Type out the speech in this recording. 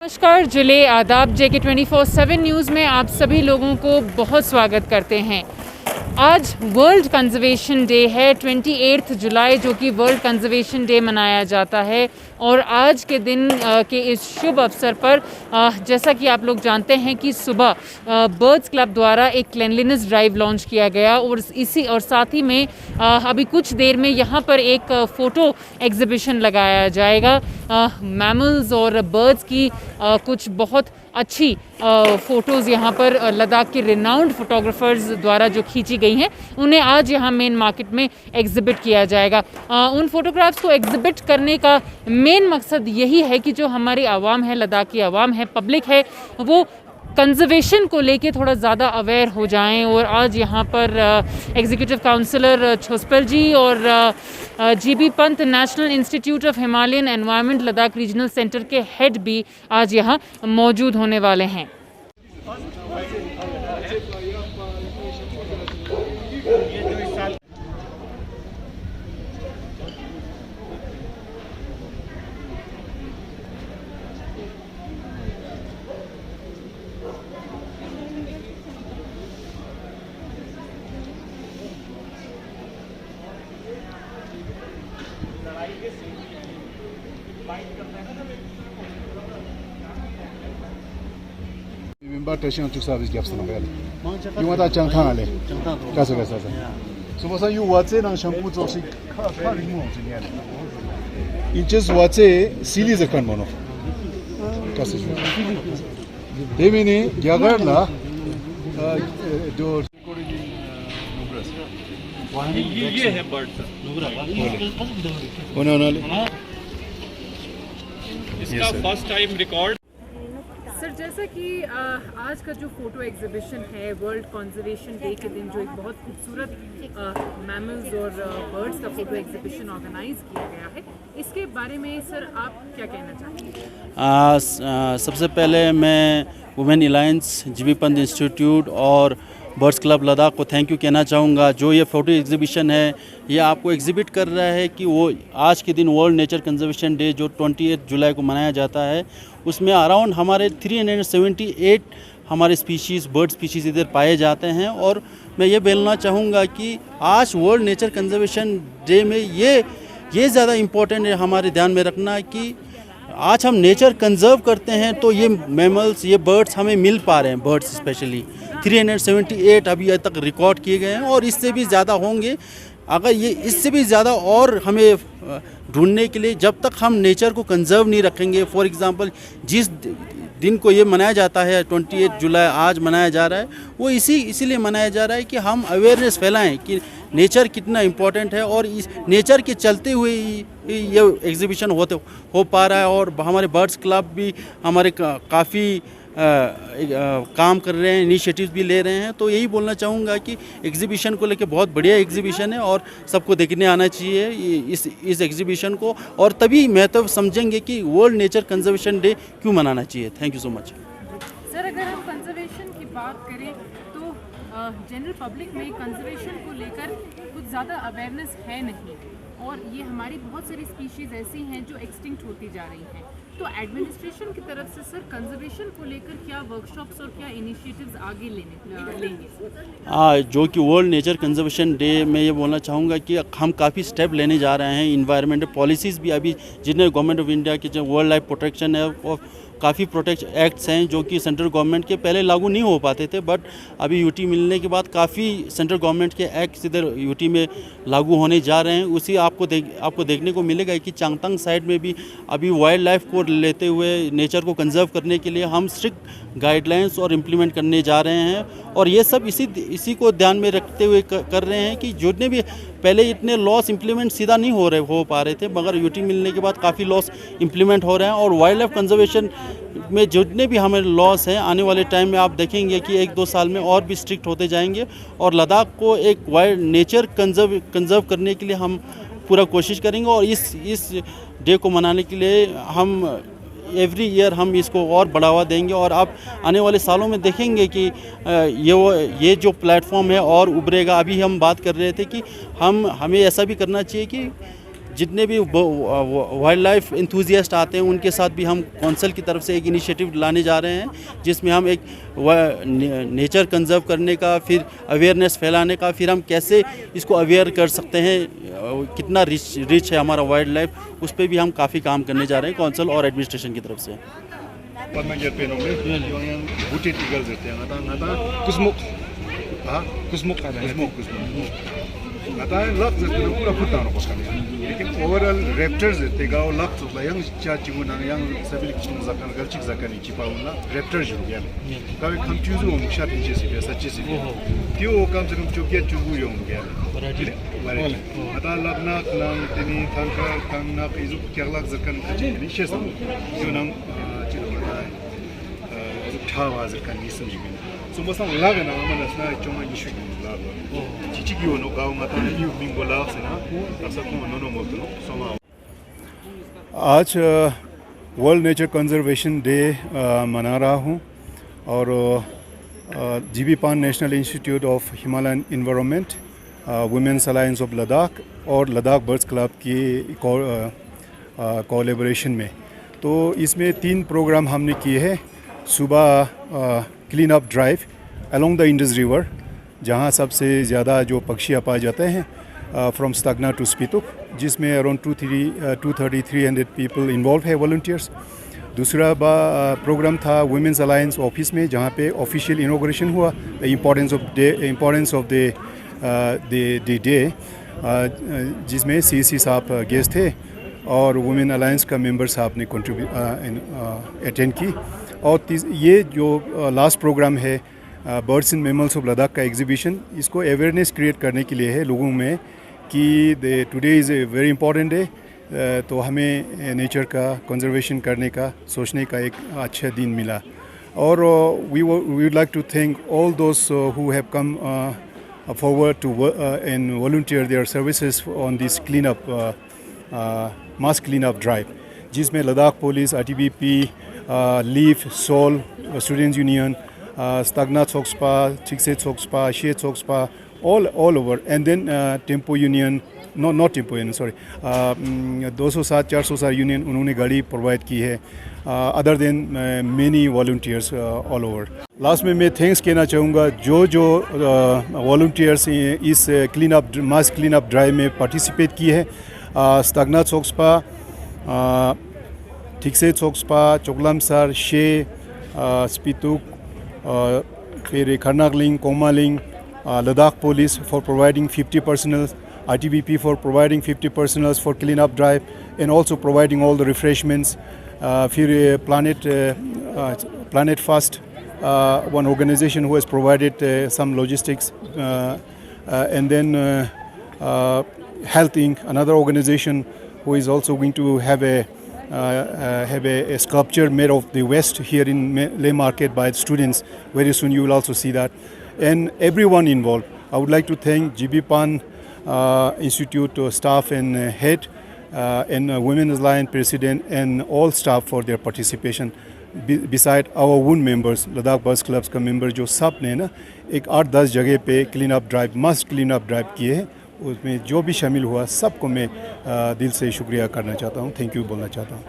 नमस्कार जिले आदाब JK 24/7 न्यूज़ में आप सभी लोगों को बहुत स्वागत करते हैं। आज वर्ल्ड कंजर्वेशन डे है, 28 जुलाई जो कि वर्ल्ड कंजर्वेशन डे मनाया जाता है। और आज के दिन के इस शुभ अवसर पर जैसा कि आप लोग जानते हैं कि सुबह बर्ड्स क्लब द्वारा एक क्लीनलीनेस ड्राइव लॉन्च किया गया और साथ ही में अभी कुछ देर में यहाँ पर एक फ़ोटो एग्ज़िबिशन लगाया जाएगा। मैमल्स और बर्ड्स की कुछ बहुत अच्छी फ़ोटोज़ यहाँ पर लद्दाख के रिनाउंड फोटोग्राफर्स द्वारा जो खींची गई हैं उन्हें आज यहाँ मेन मार्केट में एग्ज़िबिट किया जाएगा। उन फ़ोटोग्राफ्स को एग्ज़िबिट करने का मेन मकसद यही है कि जो हमारी आवाम है, लद्दाख की आवाम है, पब्लिक है, वो कंजर्वेशन को लेके थोड़ा ज़्यादा अवेयर हो जाएं। और आज यहाँ पर एग्जीक्यूटिव काउंसलर छोस्पेल जी और GB Pant national institute of Himalayan environment Ladakh regional centre के हेड भी आज यहाँ मौजूद होने वाले हैं। Ba ta shan tuksa bis gyapsa na gale. Yung wata chang thang ale. Kasa kasa sa. So wasa yu watse nang shampoo zo si ka ri mo zin yan. Inches watse sili zakan mono. Kasa ju. Demini gyagar la do ये है bird उन्होंने इसका first time record. Sir, जैसा कि आज का जो photo exhibition है वर्ल्ड कंजर्वेशन डे के दिन जो एक बहुत खूबसूरत मैमल्स और बर्ड्स का फ़ोटो एग्जीबिशन ऑर्गेनाइज किया गया है, इसके बारे में सर आप क्या कहना चाहेंगे? सबसे पहले मैं women alliance, GB Pant institute और बर्ड्स क्लब लद्दाख को थैंक यू कहना चाहूँगा। जो ये फ़ोटो एग्जीबिशन है ये आपको एग्जिबिट कर रहा है कि वो आज के दिन वर्ल्ड नेचर कंजर्वेशन डे जो 28 जुलाई को मनाया जाता है उसमें अराउंड हमारे 378 हमारे स्पीशीज़ बर्ड स्पीशीज़ इधर पाए जाते हैं। और मैं ये बोलना चाहूँगा कि आज वर्ल्ड नेचर कंजर्वेशन डे में ये ज़्यादा इम्पोर्टेंट है हमारे ध्यान में रखना कि आज हम नेचर कंजर्व करते हैं तो ये मैमल्स, ये बर्ड्स हमें मिल पा रहे हैं। बर्ड्स स्पेशली 378 अभी तक रिकॉर्ड किए गए हैं और इससे भी ज़्यादा होंगे। अगर ये इससे भी ज़्यादा और हमें ढूंढने के लिए, जब तक हम नेचर को कंजर्व नहीं रखेंगे, फॉर एग्ज़ाम्पल जिस दिन को ये मनाया जाता है 28 जुलाई आज मनाया जा रहा है, वो इसीलिए मनाया जा रहा है कि हम अवेयरनेस फैलाएं कि नेचर कितना इम्पोर्टेंट है और इस नेचर के चलते हुए ये एग्जीबिशन हो पा रहा है। और हमारे बर्ड्स क्लब भी हमारे काफ़ी काम कर रहे हैं, इनिशिएटिव्स भी ले रहे हैं। तो यही बोलना चाहूँगा कि एग्जीबिशन को लेके बहुत बढ़िया एग्जीबिशन है और सबको देखने आना चाहिए इस एग्जीबिशन को, और तभी महत्व समझेंगे कि वर्ल्ड नेचर कंजर्वेशन डे क्यों मनाना चाहिए। Thank you so much. Sir, अगर हम कंजर्वेशन की बात करें तो जनरल पब्लिक में कंजर्वेशन को लेकर कुछ ज़्यादा अवेयरनेस है नहीं, और ये हमारी बहुत सारी स्पीशीज़ ऐसी हैं जो एक्सटिंक्ट होती जा रही हैं। तो एडमिनिस्ट्रेशन की तरफ से सर कंजर्वेशन को लेकर क्या वर्कशॉप्स और क्या इनिशिएटिव्स आगे लेंगे? जो कि वर्ल्ड नेचर कंजर्वेशन डे में ये बोलना चाहूँगा कि हम काफ़ी स्टेप लेने जा रहे हैं। इन्वायरमेंटल पॉलिसीज़ भी अभी जितने गवर्नमेंट ऑफ इंडिया की जो वर्ल्ड लाइफ प्रोटेक्शन है और काफ़ी प्रोटेक्ट एक्ट्स हैं जो कि सेंट्रल गवर्नमेंट के पहले लागू नहीं हो पाते थे, बट अभी यूटी मिलने के बाद काफ़ी सेंट्रल गवर्नमेंट के एक्ट्स इधर यूटी में लागू होने जा रहे हैं। उसी आपको देखने को मिलेगा कि चांगतांग साइड में भी अभी वाइल्ड लाइफ को लेते हुए नेचर को कंजर्व करने के लिए हम स्ट्रिक्ट गाइडलाइंस और इम्प्लीमेंट करने जा रहे हैं। और ये सब इसी को ध्यान में रखते हुए कर रहे हैं कि जितने भी पहले इतने लॉस इम्प्लीमेंट सीधा नहीं हो पा रहे थे, मगर यूटी मिलने के बाद काफ़ी लॉस इम्प्लीमेंट हो रहे हैं। और वाइल्ड लाइफ कंजर्वेशन में जितने भी हमें लॉस हैं आने वाले टाइम में आप देखेंगे कि 1-2 साल में और भी स्ट्रिक्ट होते जाएंगे। और लद्दाख को एक वाइल्ड नेचर कंजर्व करने के लिए हम पूरा कोशिश करेंगे। और इस डे को मनाने के लिए हम एवरी ईयर हम इसको और बढ़ावा देंगे। और आप आने वाले सालों में देखेंगे कि ये जो प्लेटफॉर्म है और उभरेगा। अभी हम बात कर रहे थे कि हमें ऐसा भी करना चाहिए कि जितने भी वाइल्ड लाइफ इंथुजियास्ट आते हैं उनके साथ भी हम कौंसल की तरफ से एक इनिशिएटिव लाने जा रहे हैं, जिसमें हम एक नेचर कंजर्व करने का, फिर अवेयरनेस फैलाने का, फिर हम कैसे इसको अवेयर कर सकते हैं, कितना रिच है हमारा वाइल्ड लाइफ, उस पर भी हम काफ़ी काम करने जा रहे हैं कौंसल और एडमिनिस्ट्रेशन की तरफ से। लेकिन ओवरऑल रैप्टर्स तेगाव लाख तो yang cha chimuna yang sabil kitum zakan galchik zakani chipauna Raptor जुड़ गया कभी हम चूज़ लोग शायद नीचे से सच्चे से क्यों काम से कम चुकिया चुगु यों गया वाले आता लगना नाम तेनी थांका थांगना इजु क्या लग zakन कच्चे नीचे से क्यों नाम चिलो ना ठावा zakन नीचे में so मसां लगा ना हमारा ना चोंगा इशू लगा चिची क्यों नो गाँव मता यू बिंगोला से ना ऐसा कौन नो मोतो सोमा आज वर्ल्ड नेचर कंजर्वेशन डे मना रहा हूँ और GB Pant national institute of Himalayan environment, women's alliance of Ladakh और लद्दाख बर्ड्स क्लब की कोलैबोरेशन में। तो इसमें 3 प्रोग्राम हमने किए हैं। सुबह clean up drive along the Indus river, जहाँ सबसे ज़्यादा जो पक्षी पाए जाते हैं, फ्रॉम स्टगना टू स्पीतुक, जिसमें अराउंड 230-300 पीपल इन्वॉल्व है, वॉलंटियर्स। दूसरा प्रोग्राम था वुमेन्स अलायंस ऑफिस में, जहाँ पे ऑफिशियल इनॉग्रेशन हुआ, the importance of the day, जिसमें सीसी साहब गेस्ट थे और वुमेन अलायंस का मेंबर साहब ने अटेंड की। और ये जो लास्ट प्रोग्राम है birds and mammals of Ladakh का एग्जीबिशन, इसको अवेयरनेस क्रिएट करने के लिए है लोगों में कि today is a very important day, तो हमें नेचर का कंजर्वेशन करने का सोचने का एक अच्छा दिन मिला। और we would like to thank all those who have come forward to and volunteer their services on this clean up mass clean up drive, जिसमें लद्दाख पुलिस, ITBP, लीफ, सोल, students union, Stagna Sokspa, Chikse Sokspa, She Sokspa, all over, and then Tempo Union, not Tempo Union, sorry, 207-400 union उन्होंने गाड़ी provide की है, other than many volunteers all over. Last में मैं thanks कहना चाहूँगा जो वॉलंटियर्स इस मास क्लीन अप ड्राइव में पार्टिसिपेट किए हैं। Stagna Sokspa, Chikse Sokspa, Choklamsar, She, Spittuk, फिर Kharnakling, Komaling, Ladakh police for providing 50 personnel, ITBP for providing 50 personnel for clean up drive and also providing all the refreshments. फिर Planet Fast, one organization who has provided some logistics, and then Health Inc., another organization who is also going to have a sculpture made of the West here in Leh Market by students. Very soon you will also see that. And everyone involved. I would like to thank GB Pan Institute staff and head and Women's Alliance president and all staff for their participation. Beside our own members, Ladakh birds clubs का member जो सब ने ना एक 8-10 जगह पे clean up drive, must clean up drive किए हैं। उसमें जो भी शामिल हुआ सबको मैं दिल से शुक्रिया करना चाहता हूँ, थैंक यू बोलना चाहता हूँ।